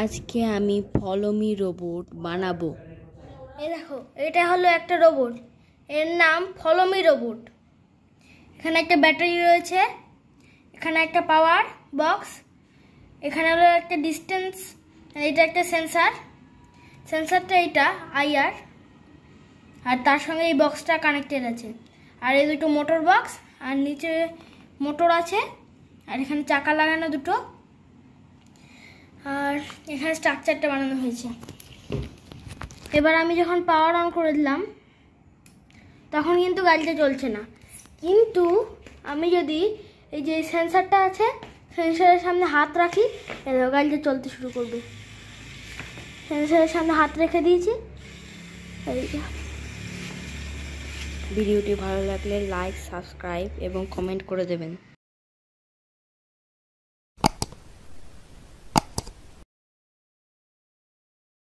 আজকে আমি follow me robot বানাবো। এই দেখো, এটা হলো একটা রোবট, এর নাম ফলো মি রোবট। এখানে একটা ব্যাটারি রয়েছে, এখানে একটা পাওয়ার বক্স, এখানে হলো একটা ডিস্টেন্স, এটা একটা সেন্সারটা এটা আইআর, আর তার সঙ্গে এই বক্সটা কানেক্টেড আছে। আর এই দুটো মোটর বক্স, আর নিচে মোটর আছে, আর এখানে চাকা লাগানো দুটো, আর এখানে স্ট্রাকচারটা বানানো হয়েছে। এবার আমি যখন পাওয়ার অন করে দিলাম তখন কিন্তু গাড়িটা চলছে না, কিন্তু আমি যদি এই যে সেন্সারটা আছে সেন্সারের সামনে হাত রাখি, গাড়িটা চলতে শুরু করবে। সেন্সারের সামনে হাত রেখে দিয়েছি। ভিডিওটি ভালো লাগলে লাইক, সাবস্ক্রাইব এবং কমেন্ট করে দেবেন।